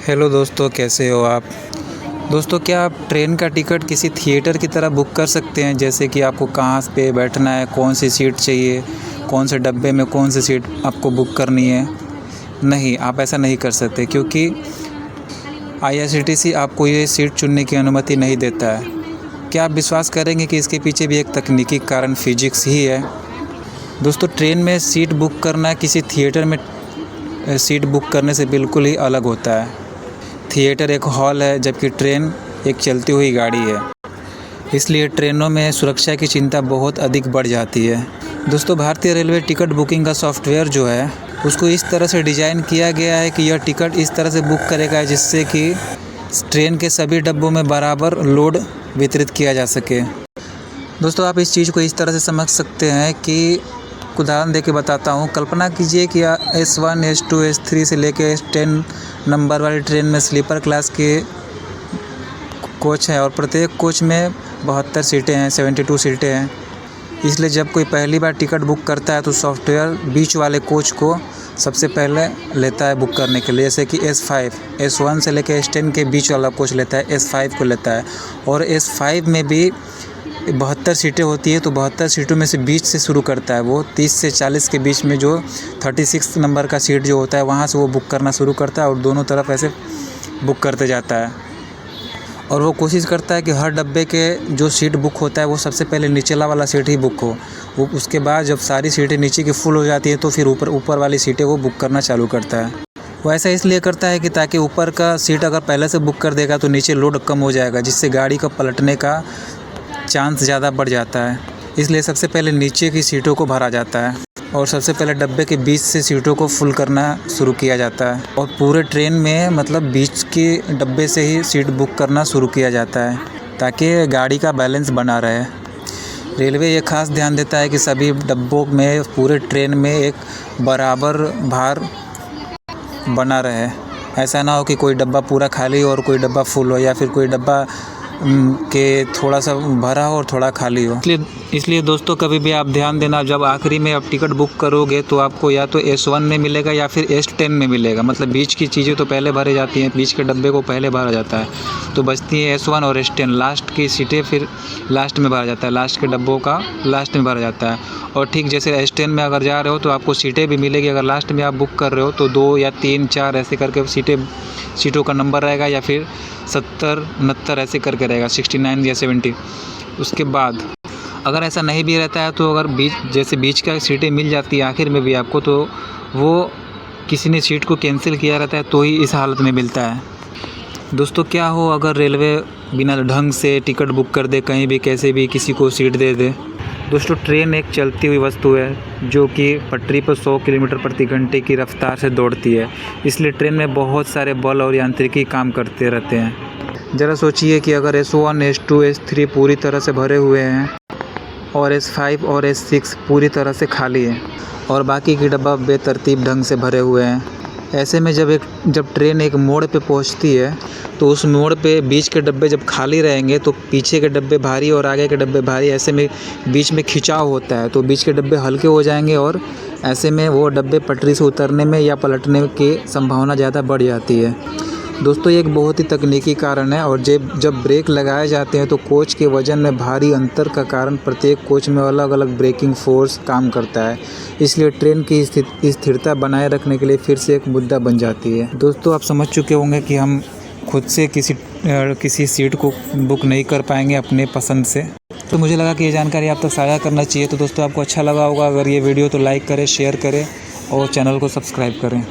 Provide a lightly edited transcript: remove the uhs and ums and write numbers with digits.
Hello दोस्तों, कैसे हो आप। दोस्तों, क्या आप ट्रेन का टिकट किसी थिएटर की तरह बुक कर सकते हैं, जैसे कि आपको कहाँ पे बैठना है, कौन सी सीट चाहिए, कौन से डब्बे में कौन सी सीट आपको बुक करनी है। नहीं, आप ऐसा नहीं कर सकते क्योंकि आईआरसीटीसी आपको ये सीट चुनने की अनुमति नहीं देता है। क्या आप विश्वास करेंगे कि इसके पीछे भी एक तकनीकी कारण फिजिक्स ही है। दोस्तों, ट्रेन में सीट बुक करना किसी थिएटर में सीट बुक करने से बिल्कुल ही अलग होता है। थिएटर एक हॉल है, जबकि ट्रेन एक चलती हुई गाड़ी है। इसलिए ट्रेनों में सुरक्षा की चिंता बहुत अधिक बढ़ जाती है। दोस्तों, भारतीय रेलवे टिकट बुकिंग का सॉफ्टवेयर जो है उसको इस तरह से डिज़ाइन किया गया है कि यह टिकट इस तरह से बुक करेगा जिससे कि ट्रेन के सभी डब्बों में बराबर लोड वितरित किया जा सके। दोस्तों, आप इस चीज़ को इस तरह से समझ सकते हैं कि उदाहरण देके बताता हूँ। कल्पना कीजिए कि S1, S2, S3 से लेकर S10 नंबर वाली ट्रेन में स्लीपर क्लास के कोच हैं और प्रत्येक कोच में 72 सीटें हैं, 72 सीटें हैं। इसलिए जब कोई पहली बार टिकट बुक करता है तो सॉफ्टवेयर बीच वाले कोच को सबसे पहले लेता है बुक करने के लिए, जैसे कि S1 से लेकर S10 के बीच वाला कोच लेता है, S5 को लेता है। और S5 में भी 72 सीटें होती है, तो 72 सीटों में से बीच से शुरू करता है वो 30 से 40 के बीच में जो 36 नंबर का सीट जो होता है वहाँ से वो बुक करना शुरू करता है और दोनों तरफ ऐसे बुक करते जाता है। और वो कोशिश करता है कि हर डब्बे के जो सीट बुक होता है वो सबसे पहले निचला वाला सीट ही बुक हो। वो उसके बाद जब सारी सीटें नीचे की फुल हो जाती है तो फिर ऊपर वाली सीटें वो बुक करना चालू करता है। वो ऐसा इसलिए करता है कि ताकि ऊपर का सीट अगर पहले से बुक कर देगा तो नीचे लोड कम हो जाएगा, जिससे गाड़ी का पलटने का चांस ज़्यादा बढ़ जाता है। इसलिए सबसे पहले नीचे की सीटों को भरा जाता है और सबसे पहले डब्बे के बीच से सीटों को फुल करना शुरू किया जाता है और पूरे ट्रेन में मतलब बीच के डब्बे से ही सीट बुक करना शुरू किया जाता है ताकि गाड़ी का बैलेंस बना रहे। रेलवे ये खास ध्यान देता है कि सभी डब्बों में पूरे ट्रेन में एक बराबर भार बना रहे। ऐसा ना हो कि कोई डब्बा पूरा खाली हो और कोई डब्बा फुल हो, या फिर कोई डब्बा के थोड़ा सा भरा हो और थोड़ा खाली हो। इसलिए दोस्तों, कभी भी आप ध्यान देना, जब आखिरी में आप टिकट बुक करोगे तो आपको या तो S1 में मिलेगा या फिर S10 में मिलेगा। मतलब बीच की चीज़ें तो पहले भरी जाती हैं, बीच के डब्बे को पहले भरा जाता है, तो बचती है S1 और S10। लास्ट की सीटें फिर लास्ट में भरा जाता है, लास्ट के डब्बों का लास्ट में भरा जाता है। और ठीक जैसे S10 में अगर जा रहे हो तो आपको सीटें भी मिलेगी। अगर लास्ट में आप बुक कर रहे हो तो 2 या 3, 4 ऐसे करके सीटों का नंबर रहेगा, या फिर 70, 69 ऐसे करके रहेगा, 69 या 70। उसके बाद अगर ऐसा नहीं भी रहता है तो अगर बीच का सीटें मिल जाती है आखिर में भी आपको, तो वो किसी ने सीट को कैंसिल किया रहता है तो ही इस हालत में मिलता है। दोस्तों, क्या हो अगर रेलवे बिना ढंग से टिकट बुक कर दे, कहीं भी कैसे भी किसी को सीट दे दे। दोस्तों, ट्रेन एक चलती हुई वस्तु है जो कि पटरी पर 100 किलोमीटर प्रति घंटे की रफ्तार से दौड़ती है। इसलिए ट्रेन में बहुत सारे बल और यांत्रिकी काम करते रहते हैं। ज़रा सोचिए कि अगर S1, S2, S3 पूरी तरह से भरे हुए हैं और S5 और S6 पूरी तरह से खाली है और बाकी के डब्बा बेतरतीब ढंग से भरे हुए हैं। ऐसे में जब ट्रेन एक मोड़ पे पहुंचती है तो उस मोड़ पे बीच के डब्बे जब खाली रहेंगे तो पीछे के डब्बे भारी और आगे के डब्बे भारी, ऐसे में बीच में खिंचाव होता है तो बीच के डब्बे हल्के हो जाएंगे और ऐसे में वो डब्बे पटरी से उतरने में या पलटने की संभावना ज़्यादा बढ़ जाती है। दोस्तों, ये एक बहुत ही तकनीकी कारण है। और जब ब्रेक लगाए जाते हैं तो कोच के वजन में भारी अंतर का कारण प्रत्येक कोच में अलग अलग ब्रेकिंग फोर्स काम करता है। इसलिए ट्रेन की स्थिरता बनाए रखने के लिए फिर से एक मुद्दा बन जाती है। दोस्तों, आप समझ चुके होंगे कि हम खुद से किसी सीट को बुक नहीं कर पाएंगे अपने पसंद से। तो मुझे लगा कि ये जानकारी आप तक साझा करना चाहिए। तो दोस्तों, आपको अच्छा लगा होगा अगर ये वीडियो, तो लाइक करें, शेयर करें और चैनल को सब्सक्राइब करें।